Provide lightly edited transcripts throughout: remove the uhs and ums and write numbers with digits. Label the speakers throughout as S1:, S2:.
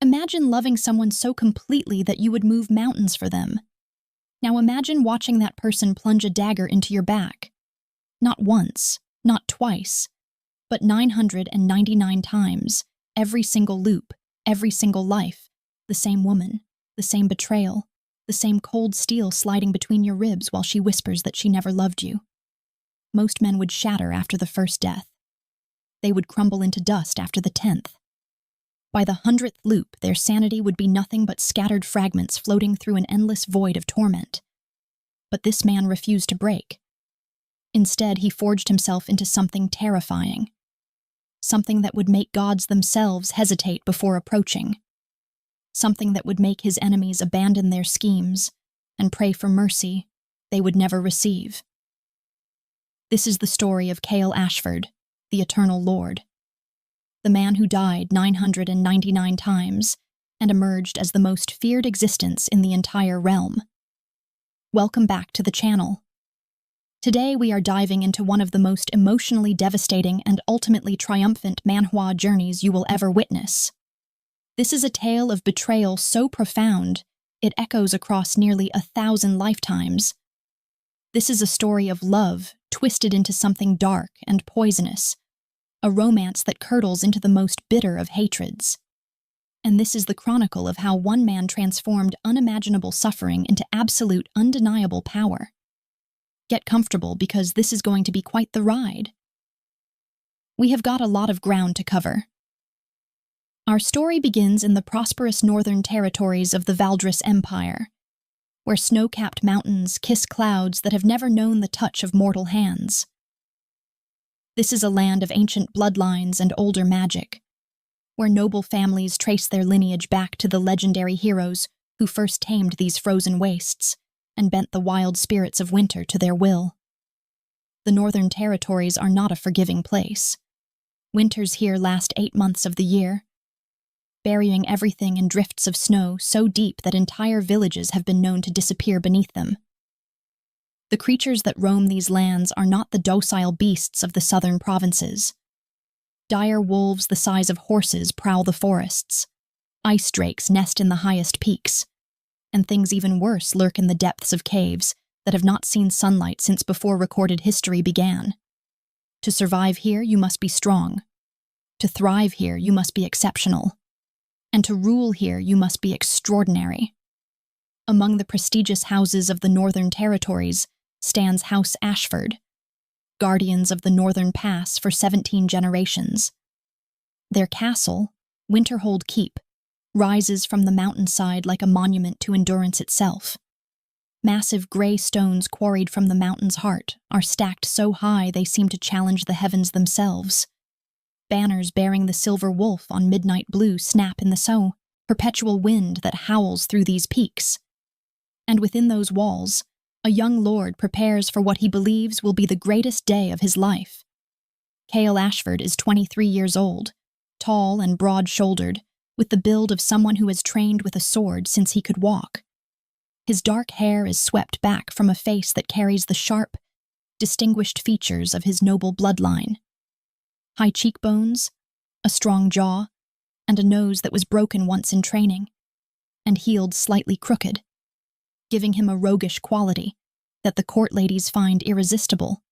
S1: Imagine loving someone so completely that you would move mountains for them. Now imagine watching that person plunge a dagger into your back. Not once, not twice, but 999 times, every single loop, every single life, the same woman, the same betrayal, the same cold steel sliding between your ribs while she whispers that she never loved you. Most men would shatter after the first death. They would crumble into dust after the 10th. By the 100th loop, their sanity would be nothing but scattered fragments floating through an endless void of torment. But this man refused to break. Instead, he forged himself into something terrifying. Something that would make gods themselves hesitate before approaching. Something that would make his enemies abandon their schemes and pray for mercy they would never receive. This is the story of Cale Ashford, the Eternal Lord. The man who died 999 times and emerged as the most feared existence in the entire realm. Welcome back to the channel. Today we are diving into one of the most emotionally devastating and ultimately triumphant manhwa journeys you will ever witness. This is a tale of betrayal so profound, it echoes across nearly 1,000 lifetimes. This is a story of love twisted into something dark and poisonous, a romance that curdles into the most bitter of hatreds. And this is the chronicle of how one man transformed unimaginable suffering into absolute, undeniable power. Get comfortable because this is going to be quite the ride. We have got a lot of ground to cover. Our story begins in the prosperous northern territories of the Valdris Empire, where snow-capped mountains kiss clouds that have never known the touch of mortal hands. This is a land of ancient bloodlines and older magic, where noble families trace their lineage back to the legendary heroes who first tamed these frozen wastes and bent the wild spirits of winter to their will. The northern territories are not a forgiving place. Winters here last 8 months of the year, burying everything in drifts of snow so deep that entire villages have been known to disappear beneath them. The creatures that roam these lands are not the docile beasts of the southern provinces. Dire wolves the size of horses prowl the forests, ice drakes nest in the highest peaks, and things even worse lurk in the depths of caves that have not seen sunlight since before recorded history began. To survive here, you must be strong. To thrive here, you must be exceptional. And to rule here, you must be extraordinary. Among the prestigious houses of the Northern Territories stands House Ashford, guardians of the Northern Pass for 17 generations. Their castle, Winterhold Keep, rises from the mountainside like a monument to endurance itself. Massive gray stones quarried from the mountain's heart are stacked so high they seem to challenge the heavens themselves. Banners bearing the silver wolf on midnight blue snap in the perpetual wind that howls through these peaks. And within those walls, a young lord prepares for what he believes will be the greatest day of his life. Cale Ashford is 23 years old, tall and broad-shouldered, with the build of someone who has trained with a sword since he could walk. His dark hair is swept back from a face that carries the sharp, distinguished features of his noble bloodline. High cheekbones, a strong jaw, and a nose that was broken once in training, and healed slightly crooked, giving him a roguish quality that the court ladies find irresistible.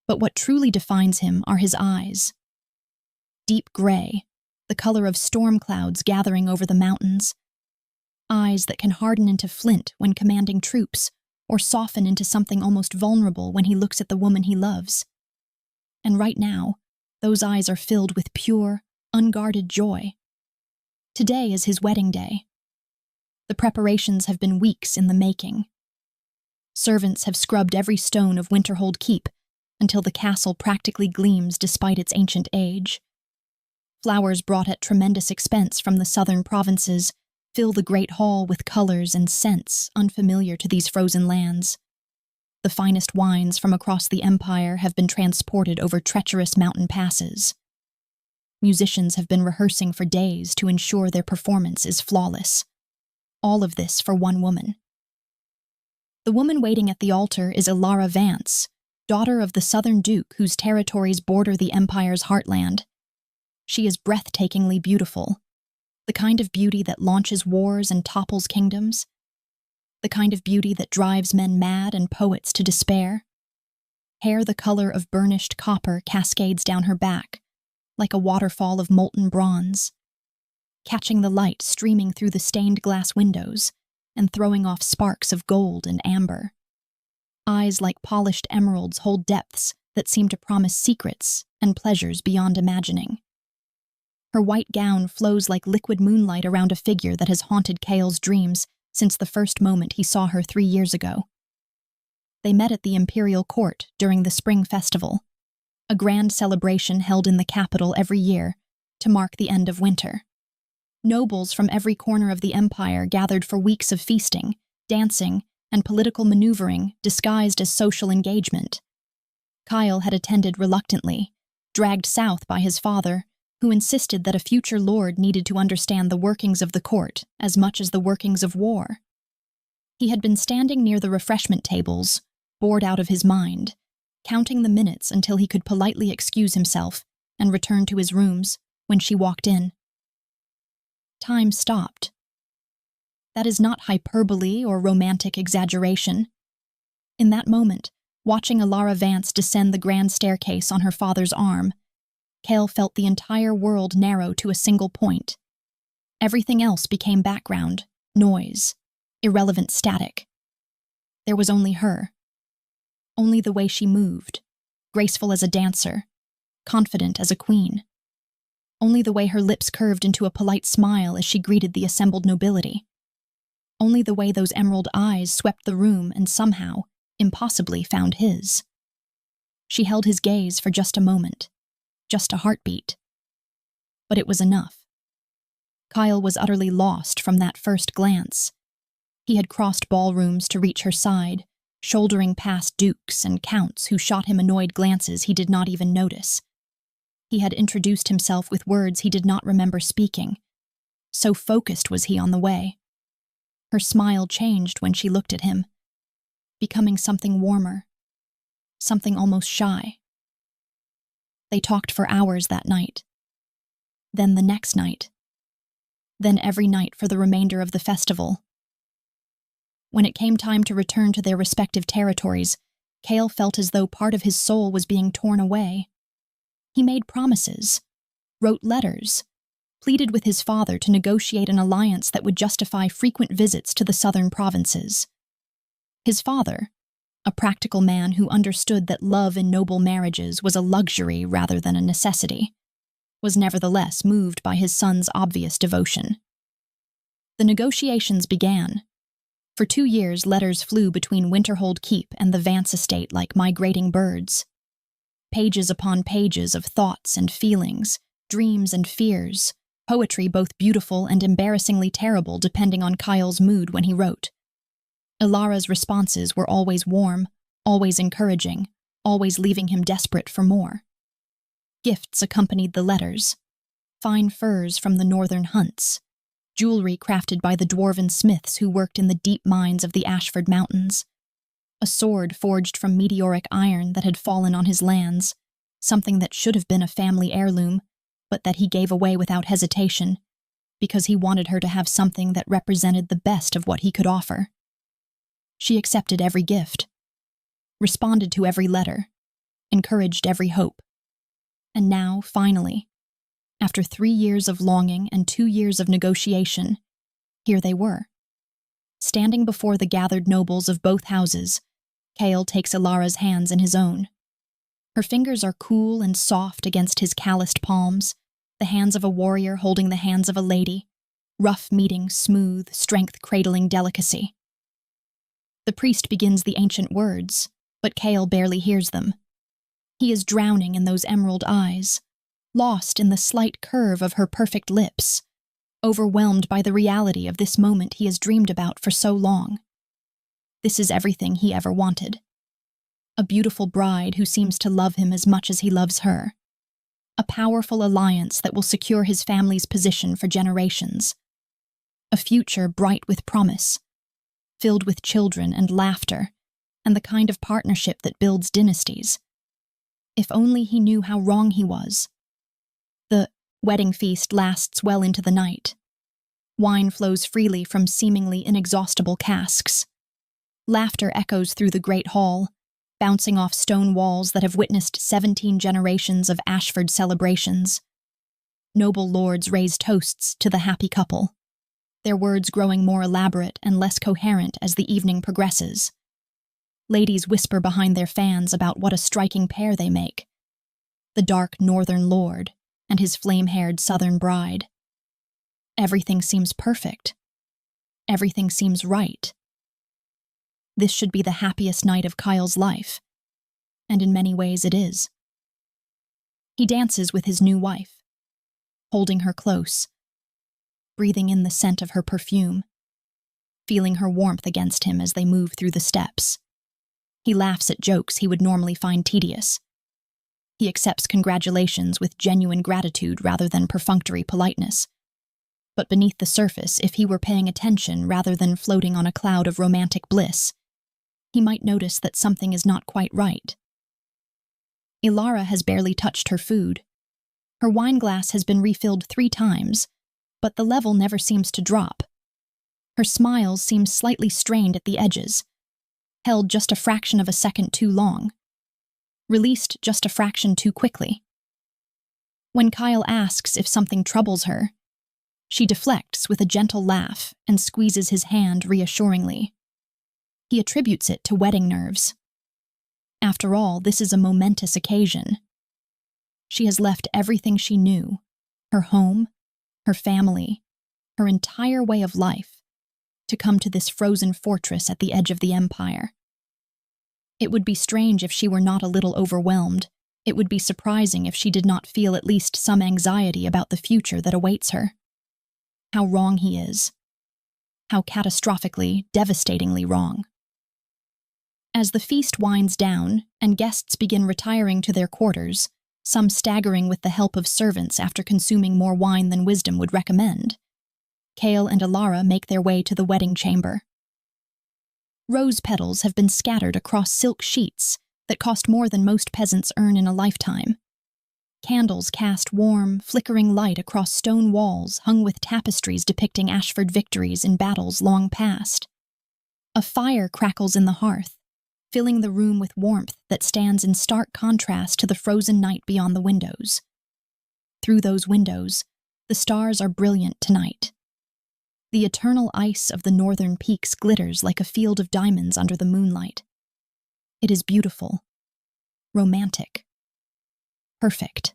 S1: But what truly defines him are his eyes. Deep gray, the color of storm clouds gathering over the mountains. Eyes that can harden into flint when commanding troops, or soften into something almost vulnerable when he looks at the woman he loves. And right now, those eyes are filled with pure, unguarded joy. Today is his wedding day. The preparations have been weeks in the making. Servants have scrubbed every stone of Winterhold Keep until the castle practically gleams despite its ancient age. Flowers brought at tremendous expense from the southern provinces fill the great hall with colors and scents unfamiliar to these frozen lands. The finest wines from across the empire have been transported over treacherous mountain passes. Musicians have been rehearsing for days to ensure their performance is flawless. All of this for one woman. The woman waiting at the altar is Ilara Vance, daughter of the southern duke whose territories border the empire's heartland. She is breathtakingly beautiful, The kind of beauty that launches wars and topples kingdoms. The kind of beauty that drives men mad and poets to despair. Hair the color of burnished copper cascades down her back, like a waterfall of molten bronze, catching the light streaming through the stained glass windows and throwing off sparks of gold and amber. Eyes like polished emeralds hold depths that seem to promise secrets and pleasures beyond imagining. Her white gown flows like liquid moonlight around a figure that has haunted Kale's dreams since the first moment he saw her 3 years ago. They met at the imperial court during the spring festival, a grand celebration held in the capital every year to mark the end of winter. Nobles from every corner of the empire gathered for weeks of feasting, dancing, and political maneuvering disguised as social engagement. Kyle had attended reluctantly, dragged south by his father, who insisted that a future lord needed to understand the workings of the court as much as the workings of war. He had been standing near the refreshment tables, bored out of his mind, counting the minutes until he could politely excuse himself and return to his rooms when she walked in. Time stopped. That is not hyperbole or romantic exaggeration. In that moment, watching Alara Vance descend the grand staircase on her father's arm, Kale felt the entire world narrow to a single point. Everything else became background, noise, irrelevant static. There was only her. Only the way she moved, graceful as a dancer, confident as a queen. Only the way her lips curved into a polite smile as she greeted the assembled nobility. Only the way those emerald eyes swept the room and somehow, impossibly, found his. She held his gaze for just a moment, just a heartbeat. But it was enough. Kyle was utterly lost from that first glance. He had crossed ballrooms to reach her side, shouldering past dukes and counts who shot him annoyed glances he did not even notice. He had introduced himself with words he did not remember speaking. So focused was he on the way. Her smile changed when she looked at him, becoming something warmer, something almost shy. They talked for hours that night. Then the next night. Then every night for the remainder of the festival. When it came time to return to their respective territories, Kale felt as though part of his soul was being torn away. He made promises, wrote letters, pleaded with his father to negotiate an alliance that would justify frequent visits to the southern provinces. His father, a practical man who understood that love in noble marriages was a luxury rather than a necessity, was nevertheless moved by his son's obvious devotion. The negotiations began. For 2 years, letters flew between Winterhold Keep and the Vance estate like migrating birds. Pages upon pages of thoughts and feelings, dreams and fears, poetry both beautiful and embarrassingly terrible depending on Kyle's mood when he wrote. Ilara's responses were always warm, always encouraging, always leaving him desperate for more. Gifts accompanied the letters. Fine furs from the northern hunts, jewelry crafted by the dwarven smiths who worked in the deep mines of the Ashford Mountains, a sword forged from meteoric iron that had fallen on his lands, something that should have been a family heirloom, but that he gave away without hesitation, because he wanted her to have something that represented the best of what he could offer. She accepted every gift, responded to every letter, encouraged every hope. And now, finally, after 3 years of longing and 2 years of negotiation, here they were. Standing before the gathered nobles of both houses, Kale takes Ilara's hands in his own. Her fingers are cool and soft against his calloused palms, the hands of a warrior holding the hands of a lady, rough meeting smooth, strength-cradling delicacy. The priest begins the ancient words, but Kale barely hears them. He is drowning in those emerald eyes, lost in the slight curve of her perfect lips, overwhelmed by the reality of this moment he has dreamed about for so long. This is everything he ever wanted. A beautiful bride who seems to love him as much as he loves her. A powerful alliance that will secure his family's position for generations. A future bright with promise, filled with children and laughter, and the kind of partnership that builds dynasties. If only he knew how wrong he was. The wedding feast lasts well into the night, Wine flows freely from seemingly inexhaustible casks. Laughter echoes through the great hall, bouncing off stone walls that have witnessed 17 generations of Ashford celebrations. Noble lords raise toasts to the happy couple, their words growing more elaborate and less coherent as the evening progresses. Ladies whisper behind their fans about what a striking pair they make, the dark northern lord and his flame-haired southern bride. Everything seems perfect. Everything seems right. This should be the happiest night of Kyle's life, and in many ways it is. He dances with his new wife, holding her close, breathing in the scent of her perfume, feeling her warmth against him as they move through the steps. He laughs at jokes he would normally find tedious. He accepts congratulations with genuine gratitude rather than perfunctory politeness. But beneath the surface, if he were paying attention rather than floating on a cloud of romantic bliss, he might notice that something is not quite right. Ilara has barely touched her food. Her wine glass has been refilled 3 times, but the level never seems to drop. Her smile seems slightly strained at the edges, held just a fraction of a second too long, released just a fraction too quickly. When Kyle asks if something troubles her, she deflects with a gentle laugh and squeezes his hand reassuringly. He attributes it to wedding nerves. After all, this is a momentous occasion. She has left everything she knew, her home, her family, her entire way of life, to come to this frozen fortress at the edge of the empire. It would be strange if she were not a little overwhelmed. It would be surprising if she did not feel at least some anxiety about the future that awaits her. How wrong he is. How catastrophically, devastatingly wrong. As the feast winds down and guests begin retiring to their quarters, some staggering with the help of servants after consuming more wine than wisdom would recommend, Kale and Ilara make their way to the wedding chamber. Rose petals have been scattered across silk sheets that cost more than most peasants earn in a lifetime. Candles cast warm, flickering light across stone walls hung with tapestries depicting Ashford victories in battles long past. A fire crackles in the hearth, filling the room with warmth that stands in stark contrast to the frozen night beyond the windows. Through those windows, the stars are brilliant tonight. The eternal ice of the northern peaks glitters like a field of diamonds under the moonlight. It is beautiful, romantic, perfect.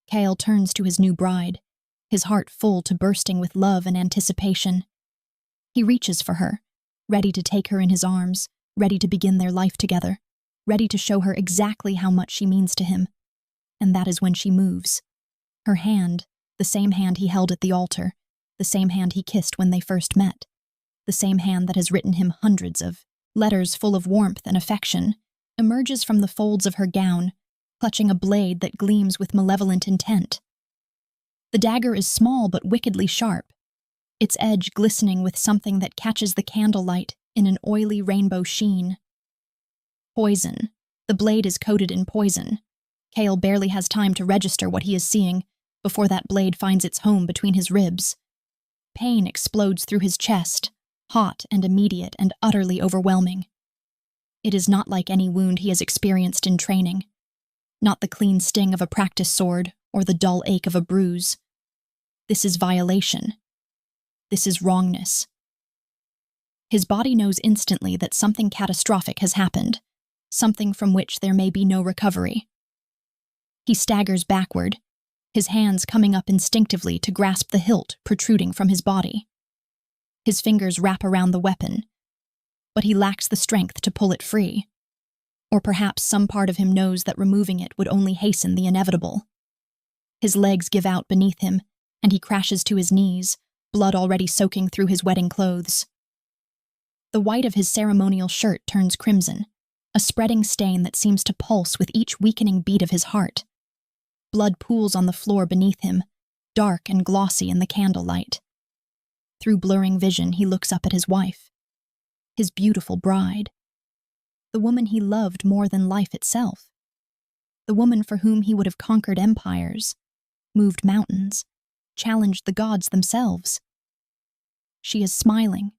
S1: Kale turns to his new bride, his heart full to bursting with love and anticipation. He reaches for her, ready to take her in his arms, ready to begin their life together, ready to show her exactly how much she means to him. And that is when she moves. Her hand, the same hand he held at the altar, the same hand he kissed when they first met, the same hand that has written him hundreds of letters full of warmth and affection, emerges from the folds of her gown, clutching a blade that gleams with malevolent intent. The dagger is small but wickedly sharp, its edge glistening with something that catches the candlelight in an oily rainbow sheen. Poison. The blade is coated in poison. Kale barely has time to register what he is seeing before that blade finds its home between his ribs. Pain explodes through his chest, hot and immediate and utterly overwhelming. It is not like any wound he has experienced in training, not the clean sting of a practice sword or the dull ache of a bruise. This is violation. This is wrongness. His body knows instantly that something catastrophic has happened, something from which there may be no recovery. He staggers backward, his hands coming up instinctively to grasp the hilt protruding from his body. His fingers wrap around the weapon, but he lacks the strength to pull it free. Or perhaps some part of him knows that removing it would only hasten the inevitable. His legs give out beneath him, and he crashes to his knees, blood already soaking through his wedding clothes. The white of his ceremonial shirt turns crimson, a spreading stain that seems to pulse with each weakening beat of his heart. Blood pools on the floor beneath him, dark and glossy in the candlelight. Through blurring vision, he looks up at his wife, his beautiful bride, the woman he loved more than life itself, the woman for whom he would have conquered empires, moved mountains, challenged the gods themselves. She is smiling.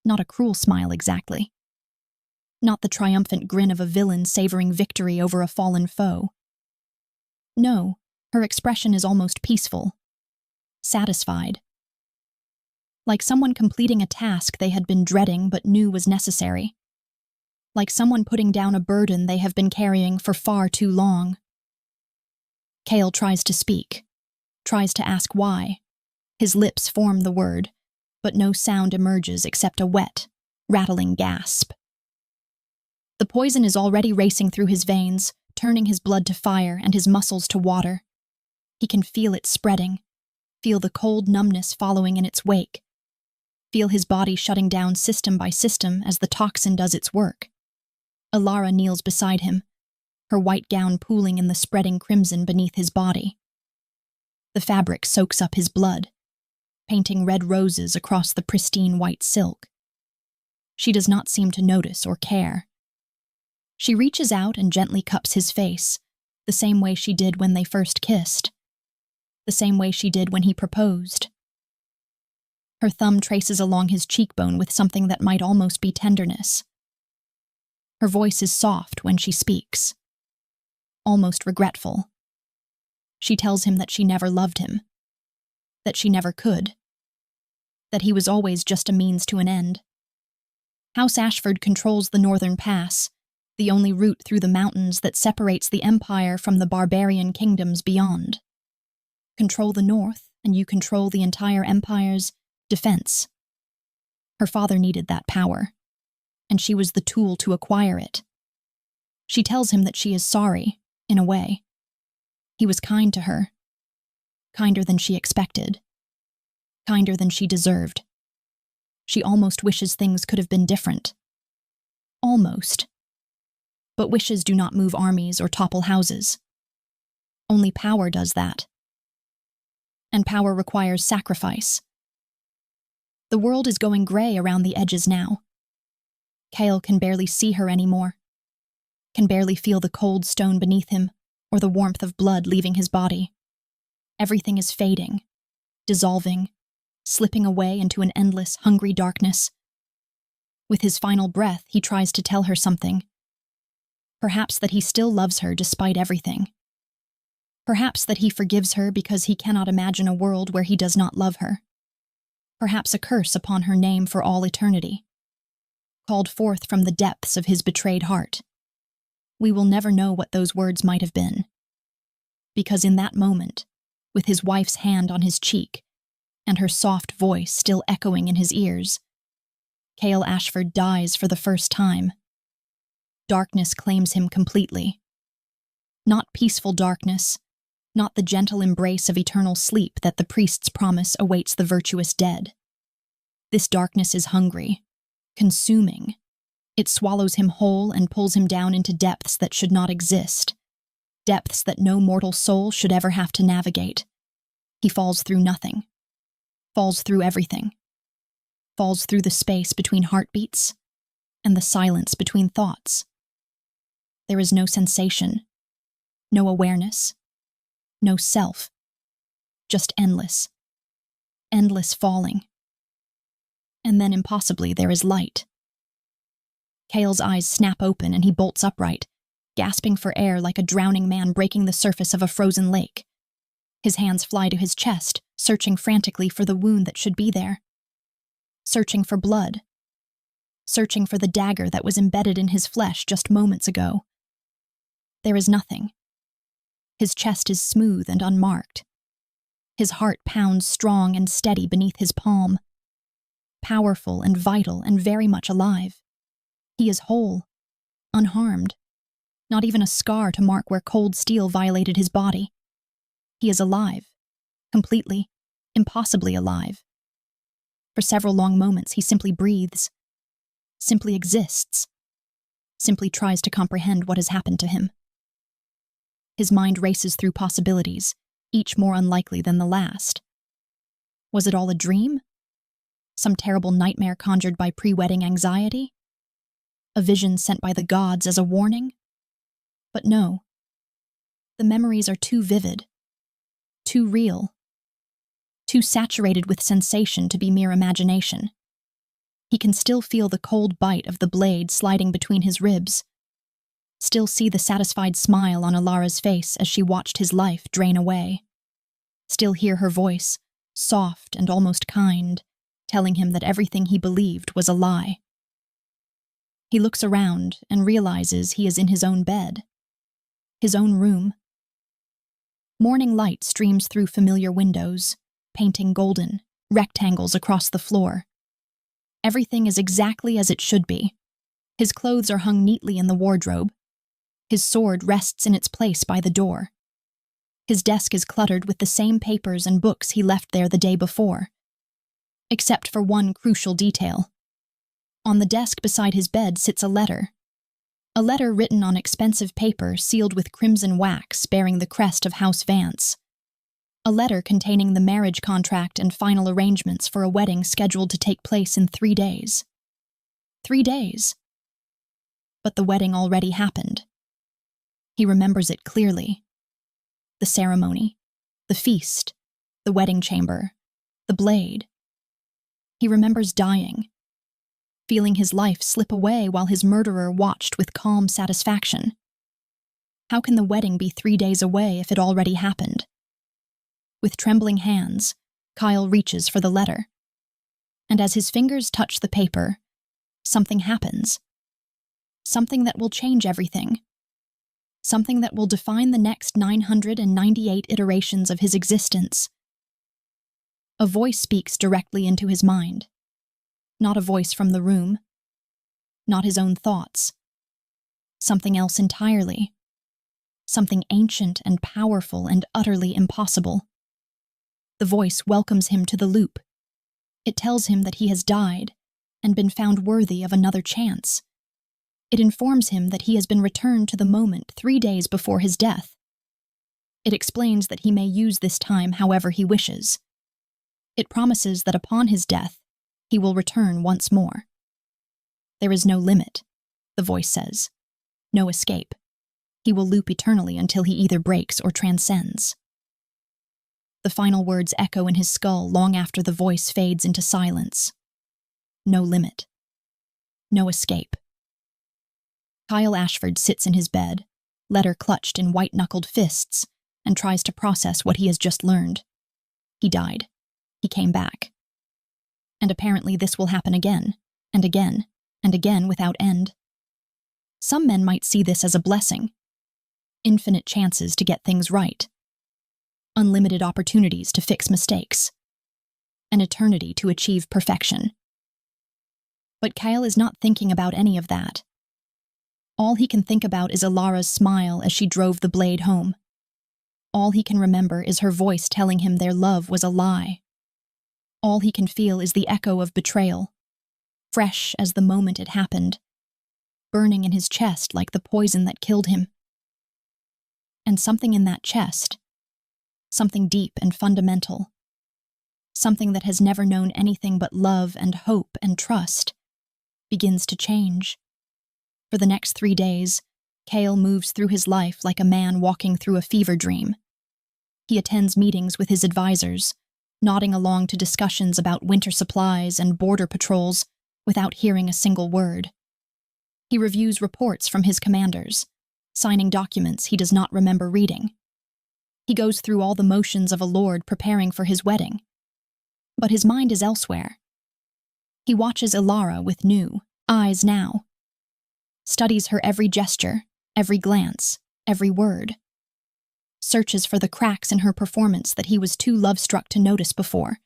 S1: Not a cruel smile exactly. Not the triumphant grin of a villain savoring victory over a fallen foe. No, her expression is almost peaceful, satisfied. Like someone completing a task they had been dreading but knew was necessary. Like someone putting down a burden they have been carrying for far too long. Kale tries to speak, tries to ask why. His lips form the word, but no sound emerges except a wet, rattling gasp. The poison is already racing through his veins, turning his blood to fire and his muscles to water. He can feel it spreading, feel the cold numbness following in its wake, feel his body shutting down system by system as the toxin does its work. Alara kneels beside him, her white gown pooling in the spreading crimson beneath his body. The fabric soaks up his blood, painting red roses across the pristine white silk. She does not seem to notice or care. She reaches out and gently cups his face, the same way she did when they first kissed, the same way she did when he proposed. Her thumb traces along his cheekbone with something that might almost be tenderness. Her voice is soft when she speaks, almost regretful. She tells him that she never loved him, that she never could, that he was always just a means to an end. House Ashford controls the northern pass, the only route through the mountains that separates the empire from the barbarian kingdoms beyond. Control the north, and you control the entire empire's defense. Her father needed that power, and she was the tool to acquire it. She tells him that she is sorry, in a way. He was kind to her, kinder than she expected, kinder than she deserved. She almost wishes things could have been different. Almost. But wishes do not move armies or topple houses. Only power does that. And power requires sacrifice. The world is going gray around the edges now. Kale can barely see her anymore, can barely feel the cold stone beneath him or the warmth of blood leaving his body. Everything is fading, dissolving, slipping away into an endless, hungry darkness. With his final breath, he tries to tell her something. Perhaps that he still loves her despite everything. Perhaps that he forgives her because he cannot imagine a world where he does not love her. Perhaps a curse upon her name for all eternity, called forth from the depths of his betrayed heart. We will never know what those words might have been. Because in that moment, with his wife's hand on his cheek, and her soft voice still echoing in his ears, Kale Ashford dies for the first time. Darkness claims him completely. Not peaceful darkness, not the gentle embrace of eternal sleep that the priest's promise awaits the virtuous dead. This darkness is hungry, consuming. It swallows him whole and pulls him down into depths that should not exist, depths that no mortal soul should ever have to navigate. He falls through nothing, falls through everything, falls through the space between heartbeats and the silence between thoughts. There is no sensation, no awareness, no self, just endless, endless falling. And then impossibly there is light. Kale's eyes snap open and he bolts upright, gasping for air like a drowning man breaking the surface of a frozen lake. His hands fly to his chest, searching frantically for the wound that should be there. Searching for blood. Searching for the dagger that was embedded in his flesh just moments ago. There is nothing. His chest is smooth and unmarked. His heart pounds strong and steady beneath his palm. Powerful and vital and very much alive. He is whole, unharmed. Not even a scar to mark where cold steel violated his body. He is alive, completely, impossibly alive. For several long moments he simply breathes, simply exists, simply tries to comprehend what has happened to him. His mind races through possibilities, each more unlikely than the last. Was it all a dream? Some terrible nightmare conjured by pre-wedding anxiety? A vision sent by the gods as a warning? But no. The memories are too vivid, too real, too saturated with sensation to be mere imagination. He can still feel the cold bite of the blade sliding between his ribs, still see the satisfied smile on Alara's face as she watched his life drain away, still hear her voice, soft and almost kind, telling him that everything he believed was a lie. He looks around and realizes he is in his own bed, his own room. Morning light streams through familiar windows, painting golden rectangles across the floor. Everything is exactly as it should be. His clothes are hung neatly in the wardrobe. His sword rests in its place by the door. His desk is cluttered with the same papers and books he left there the day before, except for one crucial detail. On the desk beside his bed sits a letter written on expensive paper sealed with crimson wax bearing the crest of House Vance. A letter containing the marriage contract and final arrangements for a wedding scheduled to take place in 3 days. 3 days. But the wedding already happened. He remembers it clearly. The ceremony, the feast, the wedding chamber, the blade. He remembers dying, feeling his life slip away while his murderer watched with calm satisfaction. How can the wedding be 3 days away if it already happened? With trembling hands, Kyle reaches for the letter. And as his fingers touch the paper, something happens. Something that will change everything. Something that will define the next 998 iterations of his existence. A voice speaks directly into his mind. Not a voice from the room. Not his own thoughts. Something else entirely. Something ancient and powerful and utterly impossible. The voice welcomes him to the loop. It tells him that he has died and been found worthy of another chance. It informs him that he has been returned to the moment 3 days before his death. It explains that he may use this time however he wishes. It promises that upon his death, he will return once more. There is no limit, the voice says. No escape. He will loop eternally until he either breaks or transcends. The final words echo in his skull long after the voice fades into silence. No limit. No escape. Kyle Ashford sits in his bed, letter clutched in white-knuckled fists, and tries to process what he has just learned. He died. He came back. And apparently this will happen again, and again, and again without end. Some men might see this as a blessing. Infinite chances to get things right. Unlimited opportunities to fix mistakes. An eternity to achieve perfection. But Kyle is not thinking about any of that. All he can think about is Alara's smile as she drove the blade home. All he can remember is her voice telling him their love was a lie. All he can feel is the echo of betrayal, fresh as the moment it happened, burning in his chest like the poison that killed him. And something in that chest, something deep and fundamental, something that has never known anything but love and hope and trust, begins to change. For the next 3 days, Kale moves through his life like a man walking through a fever dream. He attends meetings with his advisors, nodding along to discussions about winter supplies and border patrols without hearing a single word. He reviews reports from his commanders, signing documents he does not remember reading. He goes through all the motions of a lord preparing for his wedding. But his mind is elsewhere. He watches Alara with new eyes now. Studies her every gesture, every glance, every word. Searches for the cracks in her performance that he was too love-struck to notice before.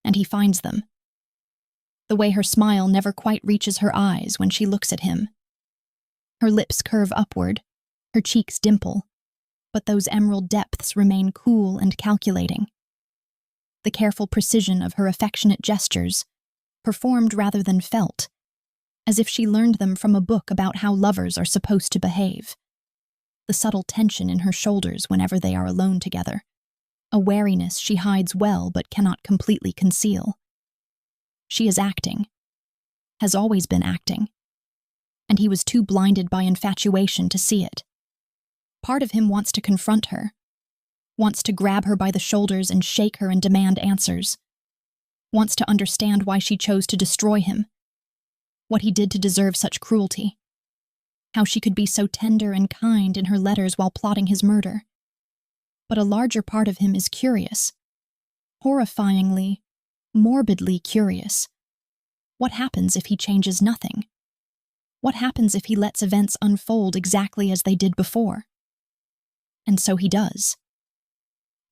S1: And he finds them. The way her smile never quite reaches her eyes when she looks at him. Her lips curve upward, her cheeks dimple, but those emerald depths remain cool and calculating. The careful precision of her affectionate gestures, performed rather than felt, as if she learned them from a book about how lovers are supposed to behave. The subtle tension in her shoulders whenever they are alone together, a wariness she hides well but cannot completely conceal. She is acting, has always been acting, and he was too blinded by infatuation to see it. Part of him wants to confront her, wants to grab her by the shoulders and shake her and demand answers, wants to understand why she chose to destroy him, what he did to deserve such cruelty, how she could be so tender and kind in her letters while plotting his murder. But a larger part of him is curious, horrifyingly, morbidly curious. What happens if he changes nothing? What happens if he lets events unfold exactly as they did before? And so he does.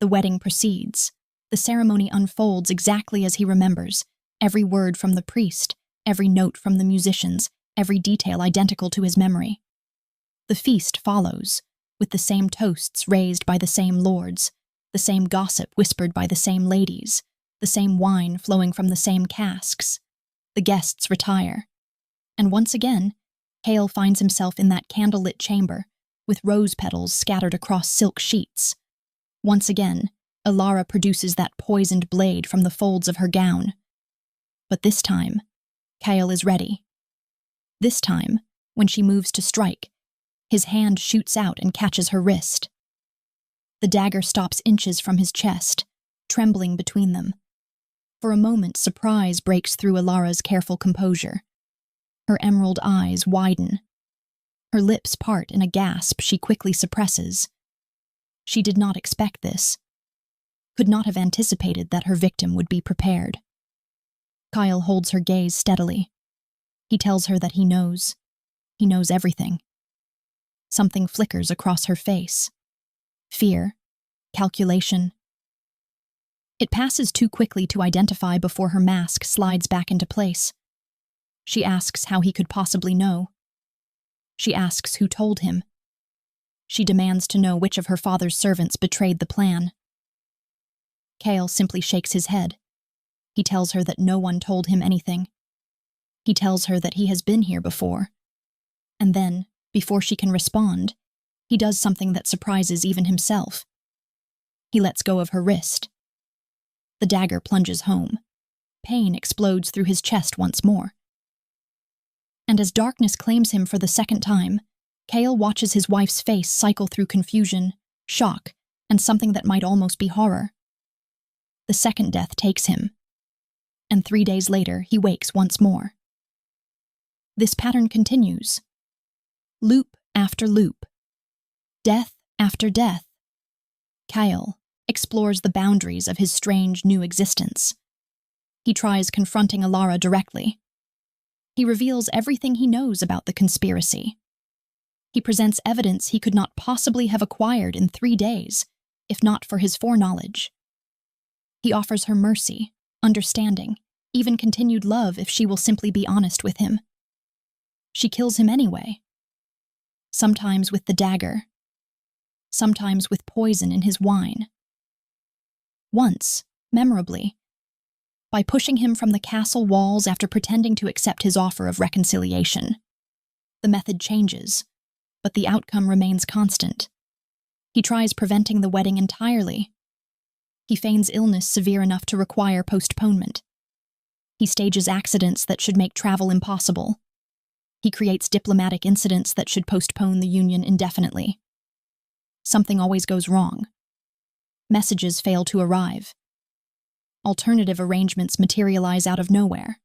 S1: The wedding proceeds. The ceremony unfolds exactly as he remembers, every word from the priest, every note from the musicians, every detail identical to his memory. The feast follows, with the same toasts raised by the same lords, the same gossip whispered by the same ladies, the same wine flowing from the same casks. The guests retire. And once again, Cale finds himself in that candlelit chamber, with rose petals scattered across silk sheets. Once again, Alara produces that poisoned blade from the folds of her gown. But this time, Cale is ready. This time, when she moves to strike, his hand shoots out and catches her wrist. The dagger stops inches from his chest, trembling between them. For a moment, surprise breaks through Alara's careful composure. Her emerald eyes widen. Her lips part in a gasp she quickly suppresses. She did not expect this, could not have anticipated that her victim would be prepared. Kyle holds her gaze steadily. He tells her that he knows everything. Something flickers across her face. Fear, calculation. It passes too quickly to identify before her mask slides back into place. She asks how he could possibly know. She asks who told him. She demands to know which of her father's servants betrayed the plan. Cale simply shakes his head. He tells her that no one told him anything. He tells her that he has been here before. And then, before she can respond, he does something that surprises even himself. He lets go of her wrist. The dagger plunges home. Pain explodes through his chest once more. And as darkness claims him for the second time, Cale watches his wife's face cycle through confusion, shock, and something that might almost be horror. The second death takes him. And 3 days later, he wakes once more. This pattern continues. Loop after loop. Death after death. Cale explores the boundaries of his strange new existence. He tries confronting Alara directly. He reveals everything he knows about the conspiracy. He presents evidence he could not possibly have acquired in 3 days, if not for his foreknowledge. He offers her mercy, understanding, even continued love if she will simply be honest with him. She kills him anyway. Sometimes with the dagger, sometimes with poison in his wine. Once, memorably, by pushing him from the castle walls after pretending to accept his offer of reconciliation. The method changes, but the outcome remains constant. He tries preventing the wedding entirely. He feigns illness severe enough to require postponement. He stages accidents that should make travel impossible. He creates diplomatic incidents that should postpone the union indefinitely. Something always goes wrong. Messages fail to arrive. Alternative arrangements materialize out of nowhere.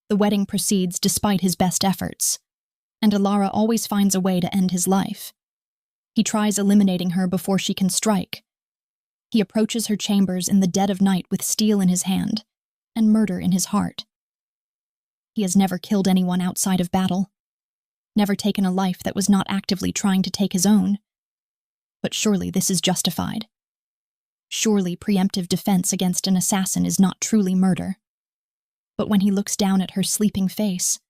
S1: The wedding proceeds despite his best efforts, and Alara always finds a way to end his life. He tries eliminating her before she can strike. He approaches her chambers in the dead of night with steel in his hand and murder in his heart. He has never killed anyone outside of battle, never taken a life that was not actively trying to take his own. But surely this is justified. Surely preemptive defense against an assassin is not truly murder. But when he looks down at her sleeping face,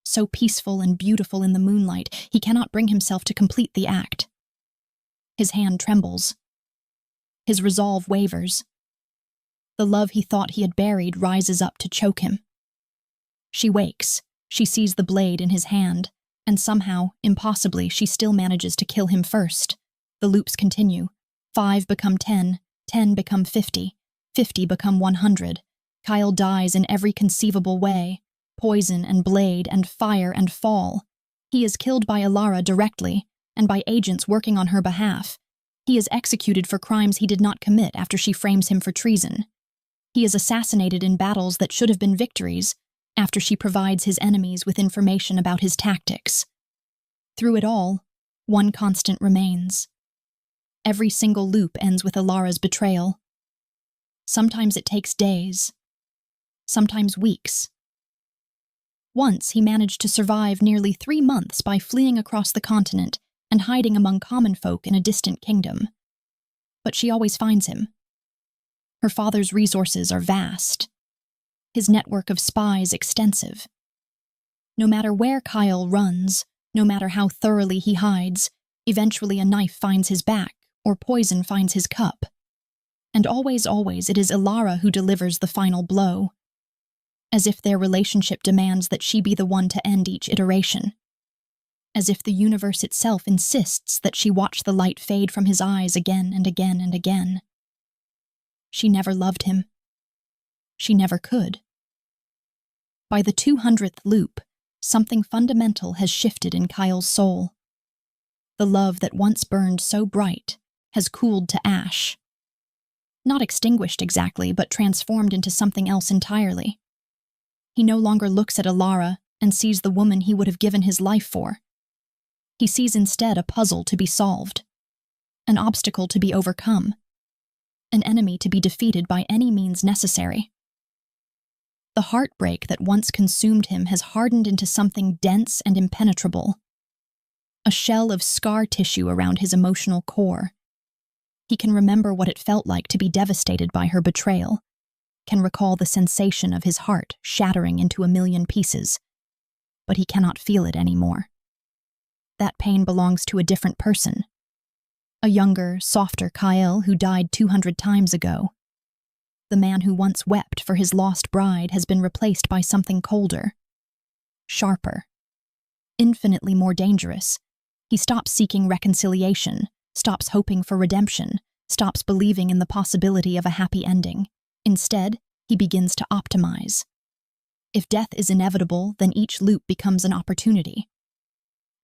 S1: so peaceful and beautiful in the moonlight, he cannot bring himself to complete the act. His hand trembles. His resolve wavers. The love he thought he had buried rises up to choke him. She wakes. She sees the blade in his hand, and somehow, impossibly, she still manages to kill him first. The loops continue. 5 become 10, 10 become 50, 50 become 100. Kyle dies in every conceivable way. Poison and blade and fire and fall. He is killed by Alara directly, and by agents working on her behalf. He is executed for crimes he did not commit after she frames him for treason. He is assassinated in battles that should have been victories after she provides his enemies with information about his tactics. Through it all, one constant remains. Every single loop ends with Alara's betrayal. Sometimes it takes days, sometimes weeks. Once he managed to survive nearly 3 months by fleeing across the continent and hiding among common folk in a distant kingdom. But she always finds him. Her father's resources are vast, his network of spies extensive. No matter where Kyle runs, no matter how thoroughly he hides, eventually a knife finds his back or poison finds his cup. And always, it is Alara who delivers the final blow, as if their relationship demands that she be the one to end each iteration, as if the universe itself insists that she watch the light fade from his eyes again and again and again. She never loved him. She never could. By the 200th loop, something fundamental has shifted in Kyle's soul. The love that once burned so bright has cooled to ash. Not extinguished exactly, but transformed into something else entirely. He no longer looks at Alara and sees the woman he would have given his life for. He sees instead a puzzle to be solved, an obstacle to be overcome, an enemy to be defeated by any means necessary. The heartbreak that once consumed him has hardened into something dense and impenetrable, a shell of scar tissue around his emotional core. He can remember what it felt like to be devastated by her betrayal, can recall the sensation of his heart shattering into a million pieces, but he cannot feel it anymore. That pain belongs to a different person, a younger, softer Kyle who died 200 times ago. The man who once wept for his lost bride has been replaced by something colder, sharper, infinitely more dangerous. He stops seeking reconciliation, stops hoping for redemption, stops believing in the possibility of a happy ending. Instead, he begins to optimize. If death is inevitable, then each loop becomes an opportunity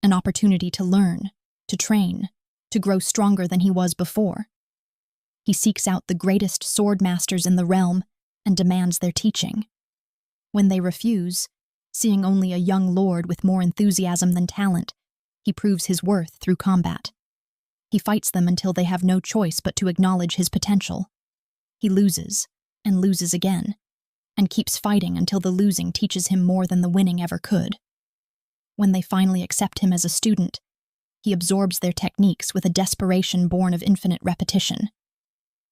S1: to learn, to train, to grow stronger than he was before. He seeks out the greatest sword masters in the realm and demands their teaching. When they refuse, seeing only a young lord with more enthusiasm than talent, he proves his worth through combat. He fights them until they have no choice but to acknowledge his potential. He loses, and loses again, and keeps fighting until the losing teaches him more than the winning ever could. When they finally accept him as a student, he absorbs their techniques with a desperation born of infinite repetition.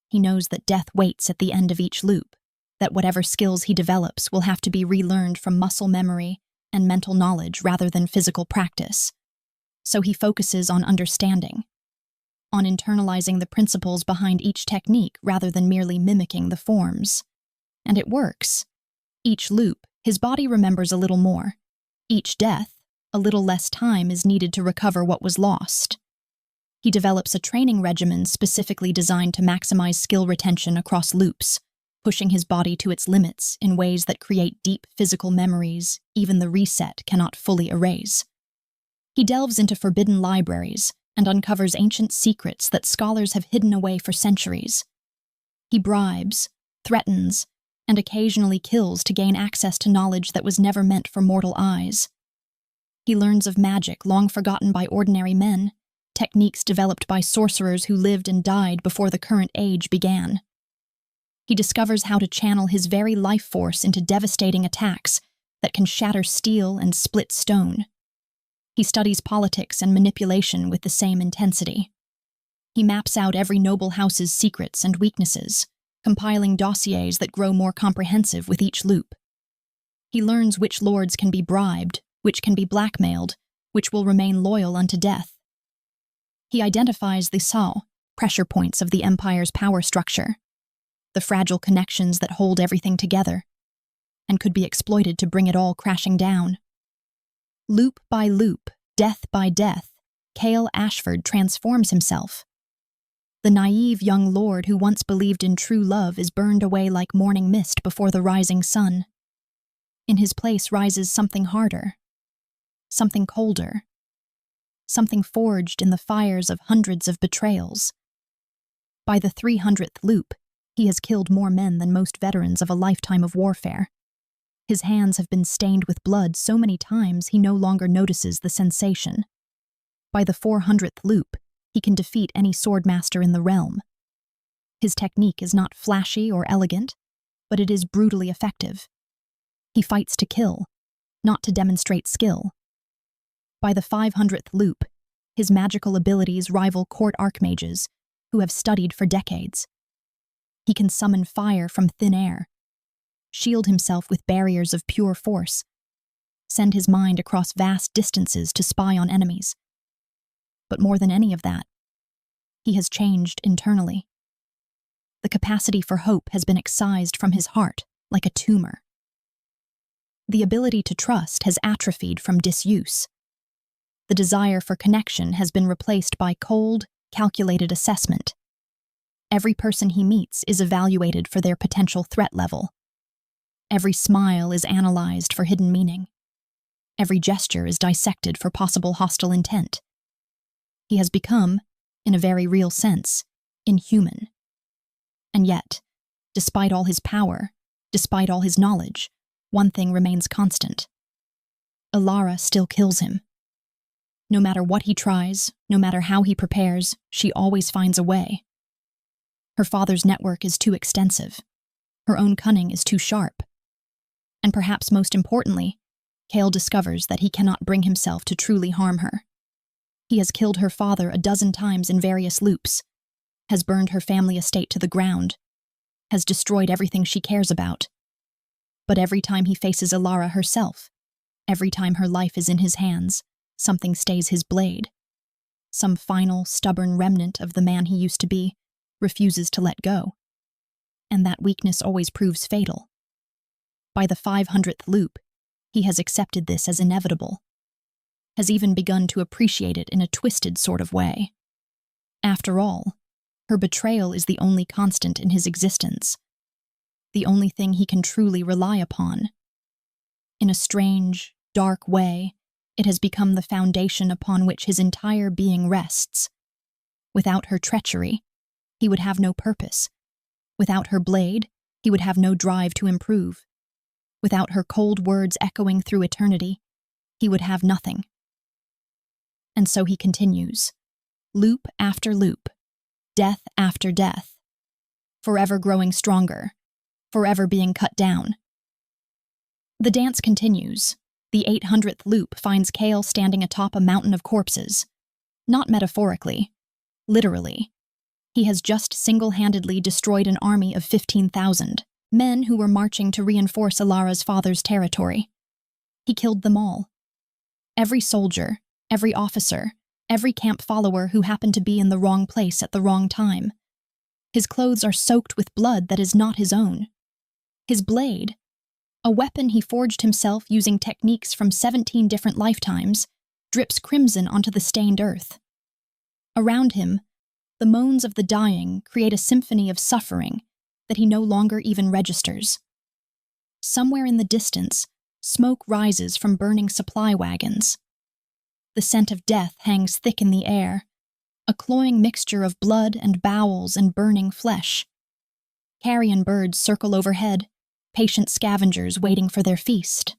S1: He knows that death waits at the end of each loop, that whatever skills he develops will have to be relearned from muscle memory and mental knowledge rather than physical practice. So he focuses on understanding, on internalizing the principles behind each technique rather than merely mimicking the forms. And it works. Each loop, his body remembers a little more. Each death, a little less time is needed to recover what was lost. He develops a training regimen specifically designed to maximize skill retention across loops, pushing his body to its limits in ways that create deep physical memories even the reset cannot fully erase. He delves into forbidden libraries and uncovers ancient secrets that scholars have hidden away for centuries. He bribes, threatens, and occasionally kills to gain access to knowledge that was never meant for mortal eyes. He learns of magic long forgotten by ordinary men, techniques developed by sorcerers who lived and died before the current age began. He discovers how to channel his very life force into devastating attacks that can shatter steel and split stone. He studies politics and manipulation with the same intensity. He maps out every noble house's secrets and weaknesses, compiling dossiers that grow more comprehensive with each loop. He learns which lords can be bribed, which can be blackmailed, which will remain loyal unto death. He identifies the pressure points of the Empire's power structure, the fragile connections that hold everything together, and could be exploited to bring it all crashing down. Loop by loop, death by death, Cale Ashford transforms himself. The naive young lord who once believed in true love is burned away like morning mist before the rising sun. In his place rises something harder, something colder, something forged in the fires of hundreds of betrayals, By the 300th loop, he has killed more men than most veterans of a lifetime of warfare. His hands have been stained with blood so many times he no longer notices the sensation. By the 400th loop, he can defeat any swordmaster in the realm. His technique is not flashy or elegant, but it is brutally effective. He fights to kill, not to demonstrate skill. By the 500th loop, his magical abilities rival court archmages who have studied for decades. He can summon fire from thin air, shield himself with barriers of pure force, send his mind across vast distances to spy on enemies. But more than any of that, he has changed internally. The capacity for hope has been excised from his heart like a tumor. The ability to trust has atrophied from disuse. The desire for connection has been replaced by cold, calculated assessment. Every person he meets is evaluated for their potential threat level. Every smile is analyzed for hidden meaning. Every gesture is dissected for possible hostile intent. He has become, in a very real sense, inhuman. And yet, despite all his power, despite all his knowledge, one thing remains constant. Alara still kills him. No matter what he tries, no matter how he prepares, she always finds a way. Her father's network is too extensive. Her own cunning is too sharp. And perhaps most importantly, Kale discovers that he cannot bring himself to truly harm her. He has killed her father a dozen times in various loops, has burned her family estate to the ground, has destroyed everything she cares about. But every time he faces Alara herself, every time her life is in his hands, something stays his blade. Some final, stubborn remnant of the man he used to be refuses to let go. And that weakness always proves fatal. By the 500th loop, he has accepted this as inevitable, has even begun to appreciate it in a twisted sort of way. After all, her betrayal is the only constant in his existence, the only thing he can truly rely upon. In a strange, dark way, it has become the foundation upon which his entire being rests. Without her treachery, he would have no purpose. Without her blade, he would have no drive to improve. Without her cold words echoing through eternity, he would have nothing. And so he continues, loop after loop, death after death, forever growing stronger, forever being cut down. The dance continues. The 800th loop finds Kale standing atop a mountain of corpses. Not metaphorically, literally. He has just single-handedly destroyed an army of 15,000, men who were marching to reinforce Alara's father's territory. He killed them all. Every soldier, every officer, every camp follower who happened to be in the wrong place at the wrong time. His clothes are soaked with blood that is not his own. His blade, a weapon he forged himself using techniques from 17 different lifetimes, drips crimson onto the stained earth. Around him, the moans of the dying create a symphony of suffering that he no longer even registers. Somewhere in the distance, smoke rises from burning supply wagons. The scent of death hangs thick in the air, a cloying mixture of blood and bowels and burning flesh. Carrion birds circle overhead, patient scavengers waiting for their feast.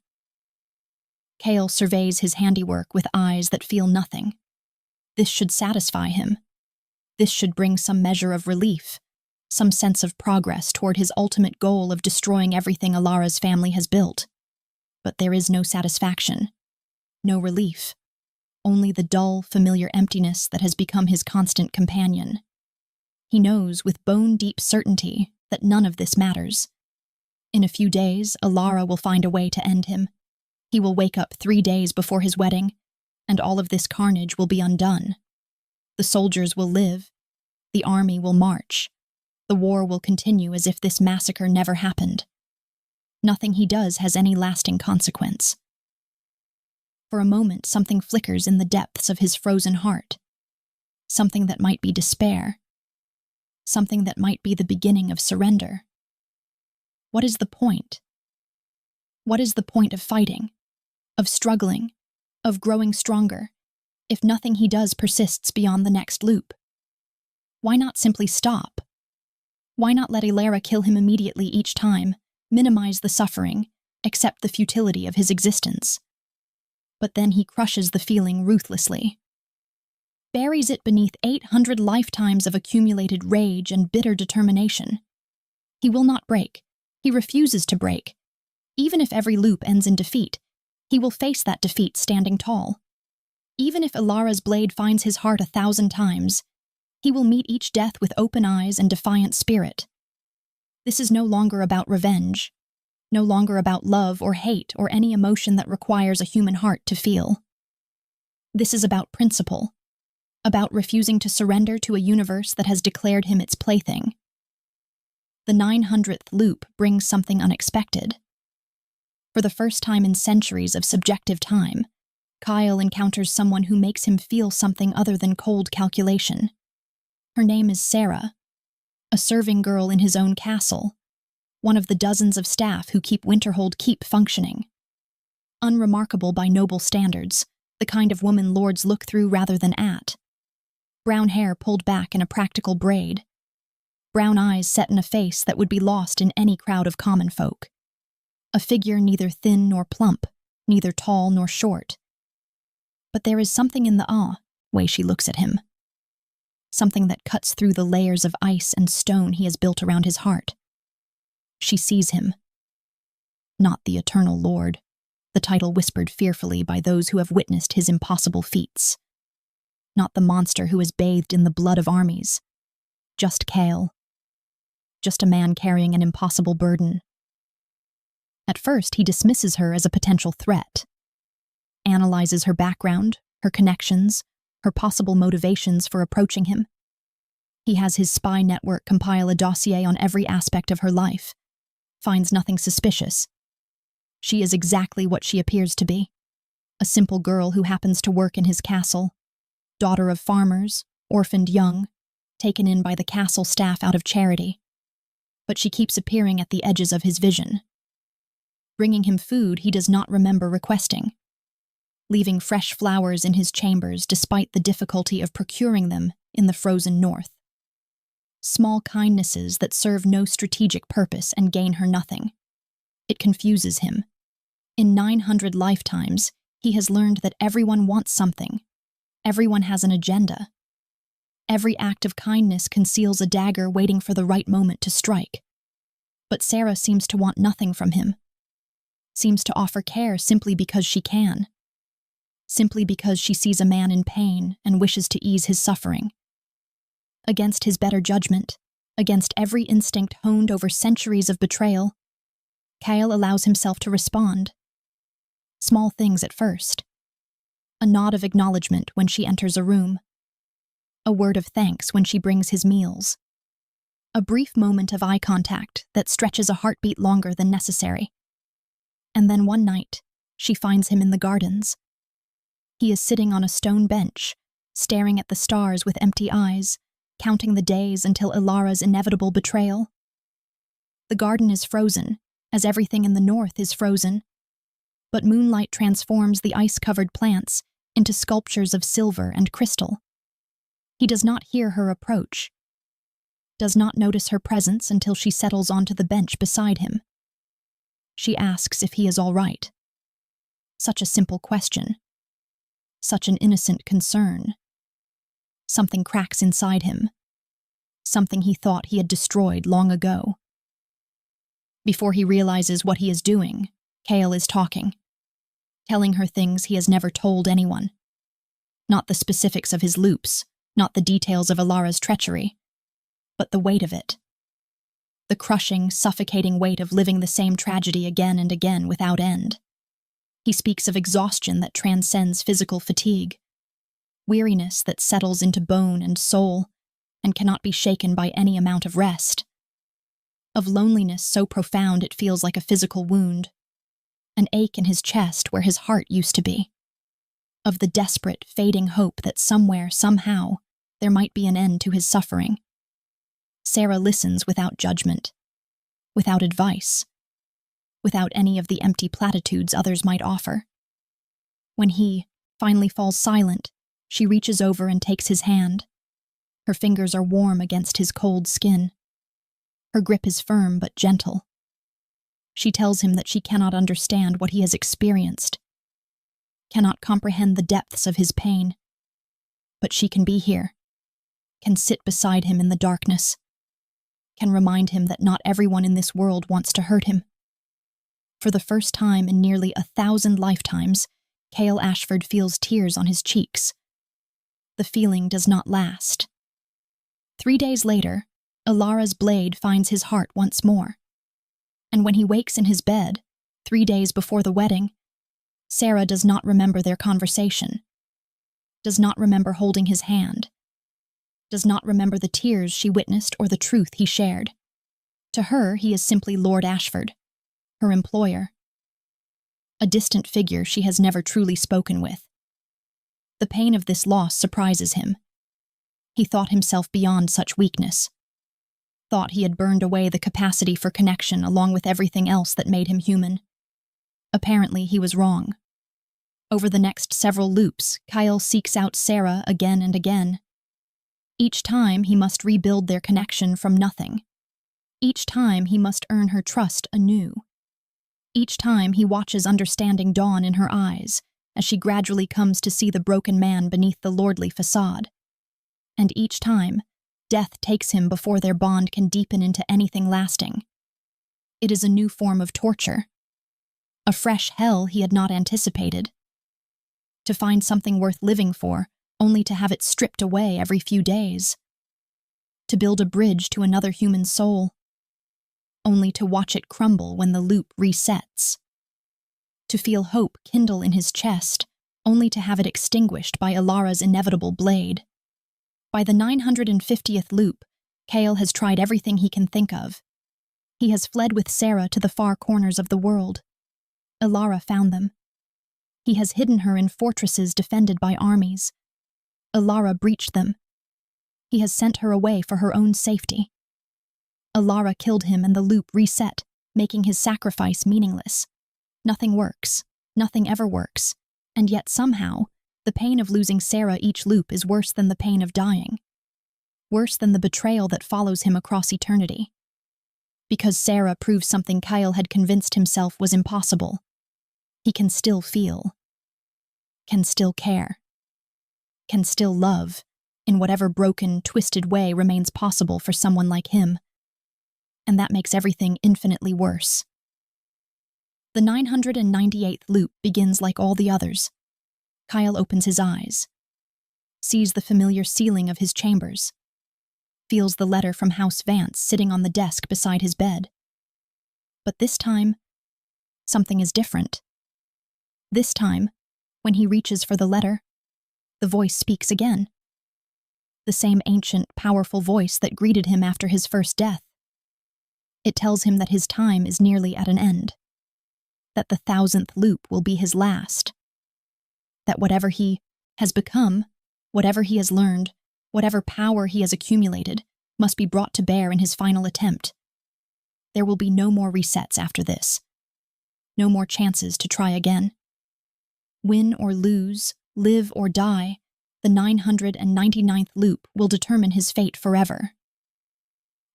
S1: Kale surveys his handiwork with eyes that feel nothing. This should satisfy him. This should bring some measure of relief, some sense of progress toward his ultimate goal of destroying everything Alara's family has built. But there is no satisfaction, no relief, only the dull, familiar emptiness that has become his constant companion. He knows with bone-deep certainty that none of this matters. In a few days, Alara will find a way to end him. He will wake up 3 days before his wedding, and all of this carnage will be undone. The soldiers will live. The army will march. The war will continue as if this massacre never happened. Nothing he does has any lasting consequence. For a moment, something flickers in the depths of his frozen heart. Something that might be despair. Something that might be the beginning of surrender. What is the point? What is the point of fighting, of struggling, of growing stronger, if nothing he does persists beyond the next loop? Why not simply stop? Why not let Ilara kill him immediately each time, minimize the suffering, accept the futility of his existence? But then he crushes the feeling ruthlessly, buries it beneath 800 lifetimes of accumulated rage and bitter determination. He will not break. He refuses to break. Even if every loop ends in defeat, he will face that defeat standing tall. Even if Ilara's blade finds his heart 1,000 times, he will meet each death with open eyes and defiant spirit. This is no longer about revenge, no longer about love or hate or any emotion that requires a human heart to feel. This is about principle, about refusing to surrender to a universe that has declared him its plaything. The 900th loop brings something unexpected. For the first time in centuries of subjective time, Kyle encounters someone who makes him feel something other than cold calculation. Her name is Sarah, a serving girl in his own castle, one of the dozens of staff who keep Winterhold Keep functioning. Unremarkable by noble standards, the kind of woman lords look through rather than at. Brown hair pulled back in a practical braid. Brown eyes set in a face that would be lost in any crowd of common folk. A figure neither thin nor plump, neither tall nor short. But there is something in the way she looks at him. Something that cuts through the layers of ice and stone he has built around his heart. She sees him. Not the Eternal Lord, the title whispered fearfully by those who have witnessed his impossible feats. Not the monster who is bathed in the blood of armies. Just Kale. Just a man carrying an impossible burden. At first, he dismisses her as a potential threat. Analyzes her background, her connections, her possible motivations for approaching him. He has his spy network compile a dossier on every aspect of her life. Finds nothing suspicious. She is exactly what she appears to be. A simple girl who happens to work in his castle. Daughter of farmers, orphaned young, taken in by the castle staff out of charity. But she keeps appearing at the edges of his vision. Bringing him food he does not remember requesting. Leaving fresh flowers in his chambers despite the difficulty of procuring them in the frozen north. Small kindnesses that serve no strategic purpose and gain her nothing. It confuses him. In 900 lifetimes, he has learned that everyone wants something. Everyone has an agenda. Every act of kindness conceals a dagger waiting for the right moment to strike. But Sarah seems to want nothing from him. Seems to offer care simply because she can. Simply because she sees a man in pain and wishes to ease his suffering. Against his better judgment, against every instinct honed over centuries of betrayal, Kyle allows himself to respond. Small things at first. A nod of acknowledgement when she enters a room. A word of thanks when she brings his meals. A brief moment of eye contact that stretches a heartbeat longer than necessary. And then one night, she finds him in the gardens. He is sitting on a stone bench, staring at the stars with empty eyes, counting the days until Ilara's inevitable betrayal. The garden is frozen, as everything in the north is frozen. But moonlight transforms the ice-covered plants into sculptures of silver and crystal. He does not hear her approach. Does not notice her presence until she settles onto the bench beside him. She asks if he is all right. Such a simple question. Such an innocent concern. Something cracks inside him. Something he thought he had destroyed long ago. Before he realizes what he is doing, Kale is talking. Telling her things he has never told anyone. Not the specifics of his loops, not the details of Ilara's treachery, but the weight of it. The crushing, suffocating weight of living the same tragedy again and again without end. He speaks of exhaustion that transcends physical fatigue, weariness that settles into bone and soul and cannot be shaken by any amount of rest. Of loneliness so profound it feels like a physical wound, an ache in his chest where his heart used to be. Of the desperate, fading hope that somewhere, somehow, there might be an end to his suffering. Sarah listens without judgment, without advice, without any of the empty platitudes others might offer. When he finally falls silent, she reaches over and takes his hand. Her fingers are warm against his cold skin. Her grip is firm but gentle. She tells him that she cannot understand what he has experienced, cannot comprehend the depths of his pain, but she can be here, can sit beside him in the darkness, can remind him that not everyone in this world wants to hurt him. For the first time in nearly 1,000 lifetimes, Cale Ashford feels tears on his cheeks. The feeling does not last. 3 days later, Ilara's blade finds his heart once more. And when he wakes in his bed, 3 days before the wedding, Sarah does not remember their conversation, does not remember holding his hand, does not remember the tears she witnessed or the truth he shared. To her, he is simply Lord Ashford, her employer, a distant figure she has never truly spoken with. The pain of this loss surprises him. He thought himself beyond such weakness, thought he had burned away the capacity for connection along with everything else that made him human. Apparently, he was wrong. Over the next several loops, Kyle seeks out Sarah again and again. Each time, he must rebuild their connection from nothing. Each time, he must earn her trust anew. Each time, he watches understanding dawn in her eyes as she gradually comes to see the broken man beneath the lordly facade. And each time, death takes him before their bond can deepen into anything lasting. It is a new form of torture, a fresh hell he had not anticipated. To find something worth living for, only to have it stripped away every few days. To build a bridge to another human soul, only to watch it crumble when the loop resets. To feel hope kindle in his chest, only to have it extinguished by Ilara's inevitable blade. By the 950th loop, Cale has tried everything he can think of. He has fled with Sarah to the far corners of the world. Ilara found them. He has hidden her in fortresses defended by armies. Ilara breached them. He has sent her away for her own safety. Ilara killed him and the loop reset, making his sacrifice meaningless. Nothing works. Nothing ever works. And yet somehow, the pain of losing Sarah each loop is worse than the pain of dying. Worse than the betrayal that follows him across eternity. Because Sarah proved something Kyle had convinced himself was impossible. He can still feel. Can still care. Can still love, in whatever broken, twisted way remains possible for someone like him. And that makes everything infinitely worse. The 998th loop begins like all the others. Kyle opens his eyes, sees the familiar ceiling of his chambers, feels the letter from House Vance sitting on the desk beside his bed. But this time, something is different. This time, when he reaches for the letter, the voice speaks again. The same ancient, powerful voice that greeted him after his first death. It tells him that his time is nearly at an end, that the 1000th loop will be his last, that whatever he has become, whatever he has learned, whatever power he has accumulated, must be brought to bear in his final attempt. There will be no more resets after this. No more chances to try again. Win or lose, live or die, the 999th loop will determine his fate forever.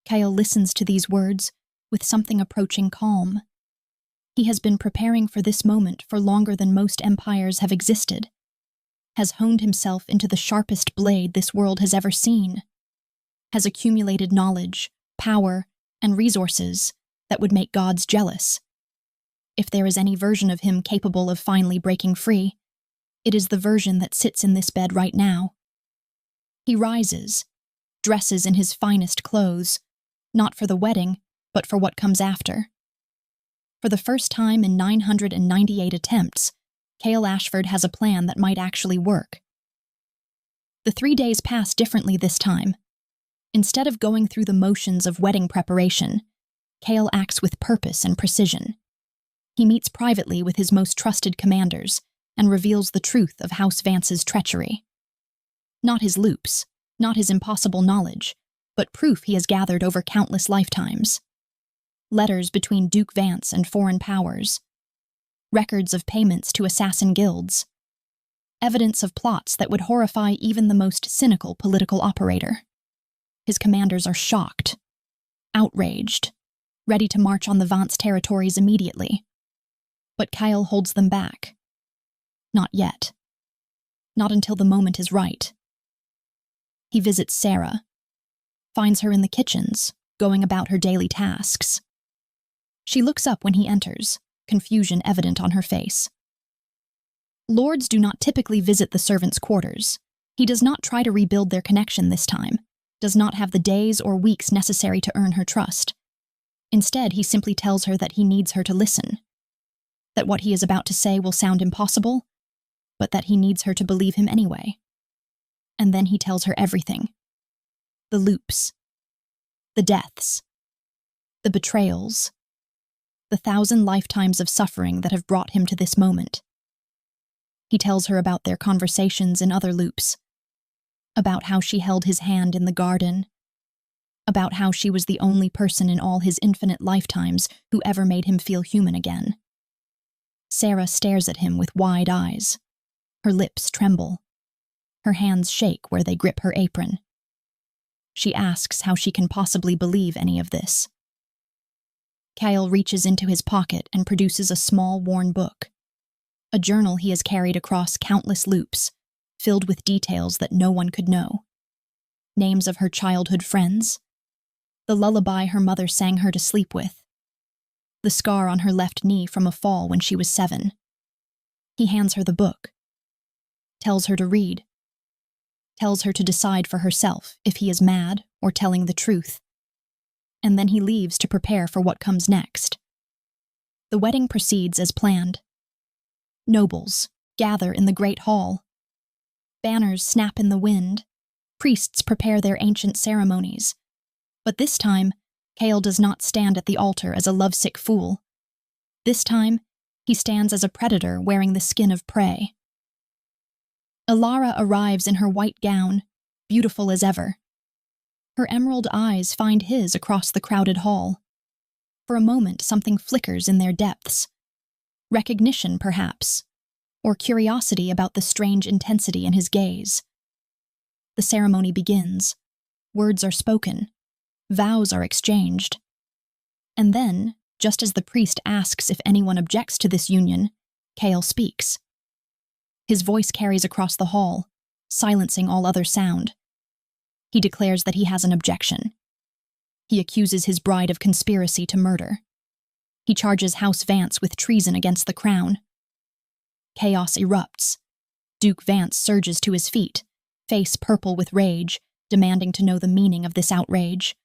S1: Kyle listens to these words with something approaching calm. He has been preparing for this moment for longer than most empires have existed, has honed himself into the sharpest blade this world has ever seen, has accumulated knowledge, power, and resources that would make gods jealous. If there is any version of him capable of finally breaking free, it is the version that sits in this bed right now. He rises, dresses in his finest clothes, not for the wedding, but for what comes after. For the first time in 998 attempts, Cale Ashford has a plan that might actually work. The 3 days pass differently this time. Instead of going through the motions of wedding preparation, Cale acts with purpose and precision. He meets privately with his most trusted commanders and reveals the truth of House Vance's treachery. Not his loops, not his impossible knowledge, but proof he has gathered over countless lifetimes. Letters between Duke Vance and foreign powers. Records of payments to assassin guilds. Evidence of plots that would horrify even the most cynical political operator. His commanders are shocked, outraged, ready to march on the Vance territories immediately. But Kyle holds them back. Not yet. Not until the moment is right. He visits Sarah, finds her in the kitchens, going about her daily tasks. She looks up when he enters, confusion evident on her face. Lords do not typically visit the servants' quarters. He does not try to rebuild their connection this time, does not have the days or weeks necessary to earn her trust. Instead, he simply tells her that he needs her to listen, that what he is about to say will sound impossible, but that he needs her to believe him anyway. And then he tells her everything. The loops, the deaths, the betrayals, the 1,000 lifetimes of suffering that have brought him to this moment. He tells her about their conversations in other loops, about how she held his hand in the garden, about how she was the only person in all his infinite lifetimes who ever made him feel human again. Sarah stares at him with wide eyes. Her lips tremble. Her hands shake where they grip her apron. She asks how she can possibly believe any of this. Kyle reaches into his pocket and produces a small, worn book, a journal he has carried across countless loops, filled with details that no one could know. Names of her childhood friends, the lullaby her mother sang her to sleep with, the scar on her left knee from a fall when she was 7. He hands her the book, tells her to read, tells her to decide for herself if he is mad or telling the truth. And then he leaves to prepare for what comes next. The wedding proceeds as planned. Nobles gather in the great hall. Banners snap in the wind. Priests prepare their ancient ceremonies. But this time, Kale does not stand at the altar as a lovesick fool. This time, he stands as a predator wearing the skin of prey. Alara arrives in her white gown, beautiful as ever. Her emerald eyes find his across the crowded hall. For a moment, something flickers in their depths. Recognition, perhaps, or curiosity about the strange intensity in his gaze. The ceremony begins. Words are spoken. Vows are exchanged. And then, just as the priest asks if anyone objects to this union, Kale speaks. His voice carries across the hall, silencing all other sound. He declares that he has an objection. He accuses his bride of conspiracy to murder. He charges House Vance with treason against the crown. Chaos erupts. Duke Vance surges to his feet, face purple with rage, demanding to know the meaning of this outrage.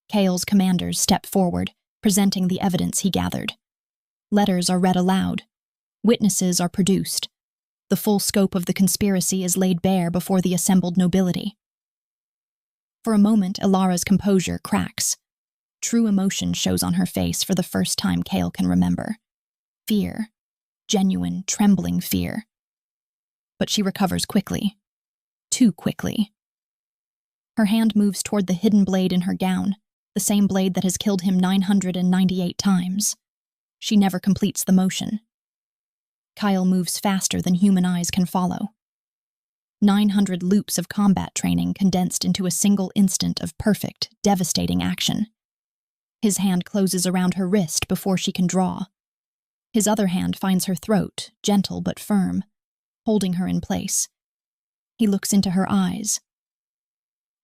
S1: Kale's commanders step forward, presenting the evidence he gathered. Letters are read aloud. Witnesses are produced. The full scope of the conspiracy is laid bare before the assembled nobility. For a moment, Alara's composure cracks. True emotion shows on her face for the first time Kale can remember. Fear. Genuine, trembling fear. But she recovers quickly. Too quickly. Her hand moves toward the hidden blade in her gown, the same blade that has killed him 998 times. She never completes the motion. Kyle moves faster than human eyes can follow. 900 loops of combat training condensed into a single instant of perfect, devastating action. His hand closes around her wrist before she can draw. His other hand finds her throat, gentle but firm, holding her in place. He looks into her eyes.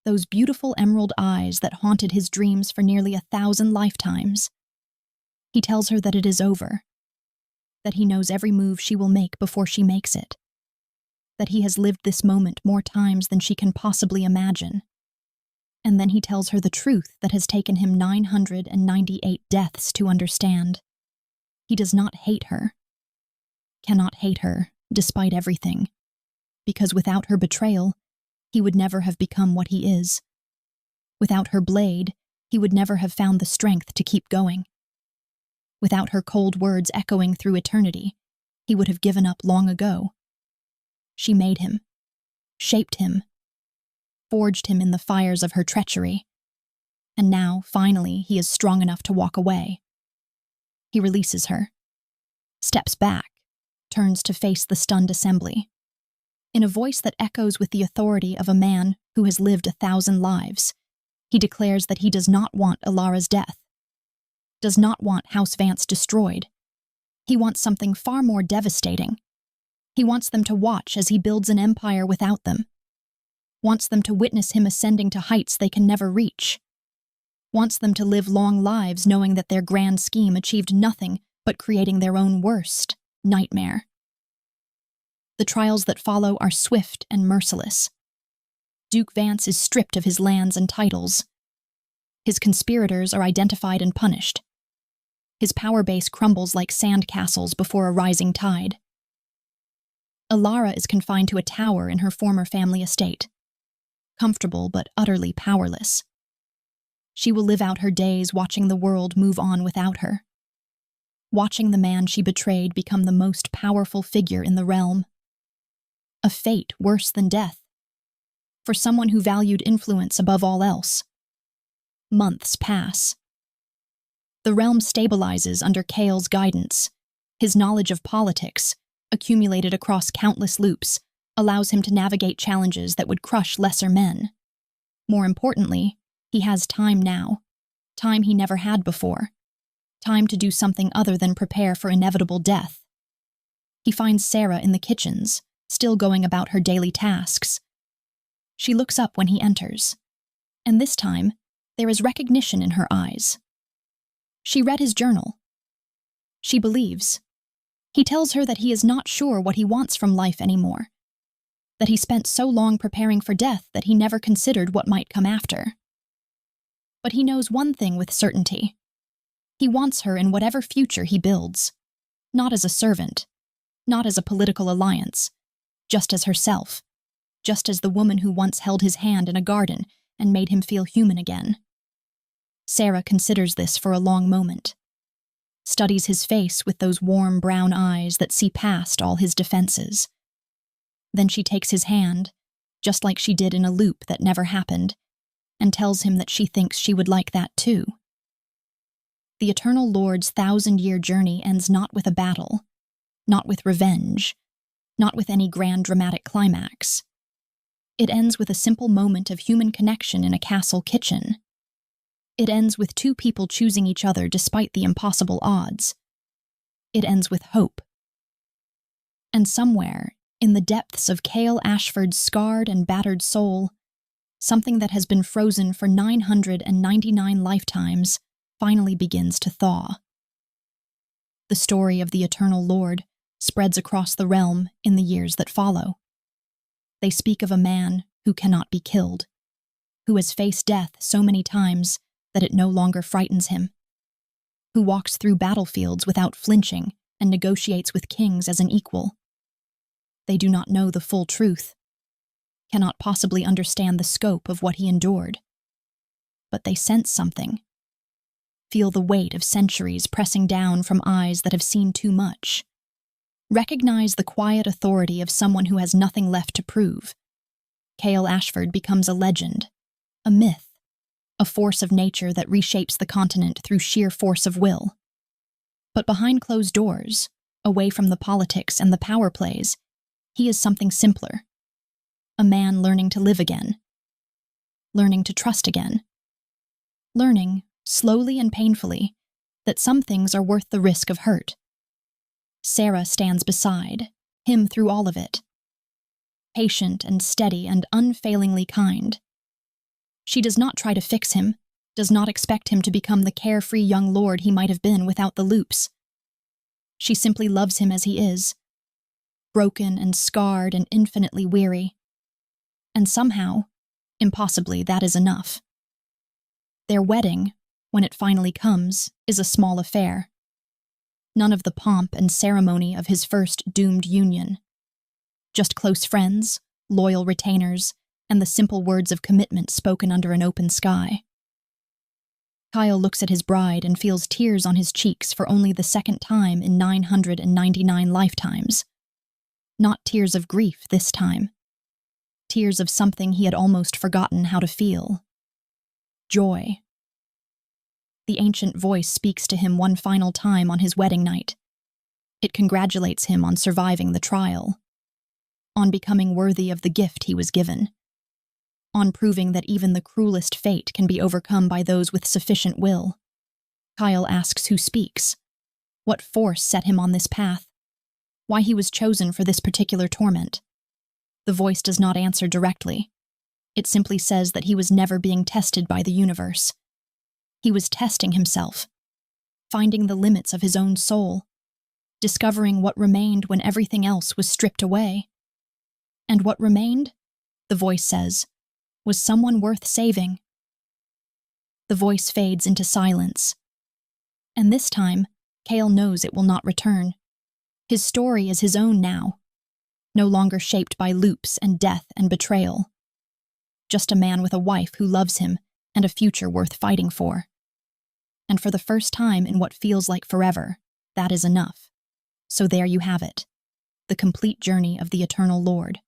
S1: Those beautiful emerald eyes that haunted his dreams for nearly 1,000 lifetimes. He tells her that it is over, that he knows every move she will make before she makes it, that he has lived this moment more times than she can possibly imagine. And then he tells her the truth that has taken him 998 deaths to understand. He does not hate her, cannot hate her, despite everything, because without her betrayal, he would never have become what he is. Without her blade, he would never have found the strength to keep going. Without her cold words echoing through eternity, he would have given up long ago. She made him, shaped him, forged him in the fires of her treachery, and now, finally, he is strong enough to walk away. He releases her, steps back, turns to face the stunned assembly. In a voice that echoes with the authority of a man who has lived 1,000 lives, he declares that he does not want Alara's death, does not want House Vance destroyed. He wants something far more devastating. He wants them to watch as he builds an empire without them, wants them to witness him ascending to heights they can never reach, wants them to live long lives knowing that their grand scheme achieved nothing but creating their own worst nightmare. The trials that follow are swift and merciless. Duke Vance is stripped of his lands and titles. His conspirators are identified and punished. His power base crumbles like sand castles before a rising tide. Alara is confined to a tower in her former family estate, comfortable but utterly powerless. She will live out her days watching the world move on without her, watching the man she betrayed become the most powerful figure in the realm. A fate worse than death, for someone who valued influence above all else. Months pass. The realm stabilizes under Kale's guidance. His knowledge of politics, accumulated across countless loops, allows him to navigate challenges that would crush lesser men. More importantly, he has time now, time he never had before, time to do something other than prepare for inevitable death. He finds Sarah in the kitchens, still going about her daily tasks. She looks up when he enters, and this time, there is recognition in her eyes. She read his journal. She believes. He tells her that he is not sure what he wants from life anymore, that he spent so long preparing for death that he never considered what might come after. But he knows one thing with certainty. He wants her in whatever future he builds, not as a servant, not as a political alliance, just as herself, just as the woman who once held his hand in a garden and made him feel human again. Sarah considers this for a long moment, studies his face with those warm brown eyes that see past all his defenses. Then she takes his hand, just like she did in a loop that never happened, and tells him that she thinks she would like that too. The Eternal Lord's 1,000-year journey ends not with a battle, not with revenge, not with any grand dramatic climax. It ends with a simple moment of human connection in a castle kitchen. It ends with two people choosing each other despite the impossible odds. It ends with hope. And somewhere, in the depths of Cale Ashford's scarred and battered soul, something that has been frozen for 999 lifetimes finally begins to thaw. The story of the Eternal Lord spreads across the realm in the years that follow. They speak of a man who cannot be killed, who has faced death so many times that it no longer frightens him, who walks through battlefields without flinching and negotiates with kings as an equal. They do not know the full truth, cannot possibly understand the scope of what he endured. But they sense something, feel the weight of centuries pressing down from eyes that have seen too much, recognize the quiet authority of someone who has nothing left to prove. Cale Ashford becomes a legend, a myth, a force of nature that reshapes the continent through sheer force of will. But behind closed doors, away from the politics and the power plays, he is something simpler. A man learning to live again, learning to trust again, learning, slowly and painfully, that some things are worth the risk of hurt. Sarah stands beside him through all of it, patient and steady and unfailingly kind. She does not try to fix him, does not expect him to become the carefree young lord he might have been without the loops. She simply loves him as he is, broken and scarred and infinitely weary. And somehow, impossibly, that is enough. Their wedding, when it finally comes, is a small affair. None of the pomp and ceremony of his first doomed union. Just close friends, loyal retainers, and the simple words of commitment spoken under an open sky. Kyle looks at his bride and feels tears on his cheeks for only the second time in 999 lifetimes. Not tears of grief this time. Tears of something he had almost forgotten how to feel. Joy. The ancient voice speaks to him one final time on his wedding night. It congratulates him on surviving the trial. on becoming worthy of the gift he was given, on proving that even the cruelest fate can be overcome by those with sufficient will. Kyle asks who speaks, what force set him on this path, why he was chosen for this particular torment. The voice does not answer directly. It simply says that he was never being tested by the universe. He was testing himself, finding the limits of his own soul, discovering what remained when everything else was stripped away. And what remained, the voice says, was someone worth saving. The voice fades into silence. And this time, Kale knows it will not return. His story is his own now, no longer shaped by loops and death and betrayal. Just a man with a wife who loves him and a future worth fighting for. And for the first time in what feels like forever, that is enough. So there you have it, the complete journey of the Eternal Lord.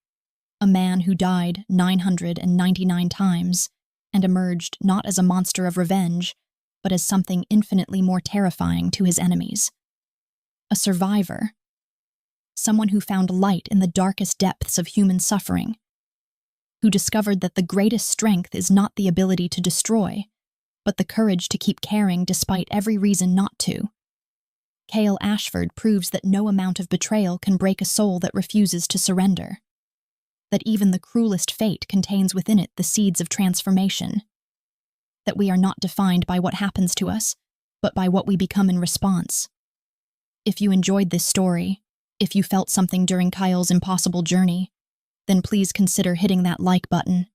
S1: A man who died 999 times and emerged not as a monster of revenge, but as something infinitely more terrifying to his enemies. A survivor. Someone who found light in the darkest depths of human suffering. Who discovered that the greatest strength is not the ability to destroy, but the courage to keep caring despite every reason not to. Kale Ashford proves that no amount of betrayal can break a soul that refuses to surrender. That even the cruelest fate contains within it the seeds of transformation. That we are not defined by what happens to us, but by what we become in response. If you enjoyed this story, if you felt something during Kyle's impossible journey, then please consider hitting that like button.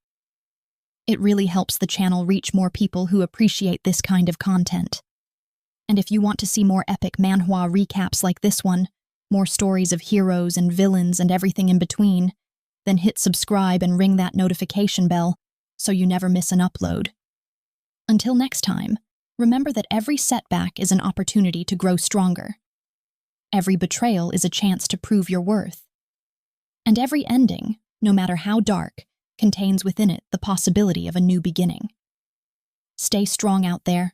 S1: It really helps the channel reach more people who appreciate this kind of content. And if you want to see more epic manhwa recaps like this one, more stories of heroes and villains and everything in between, then hit subscribe and ring that notification bell so you never miss an upload. Until next time, remember that every setback is an opportunity to grow stronger. Every betrayal is a chance to prove your worth. And every ending, no matter how dark, contains within it the possibility of a new beginning. Stay strong out there,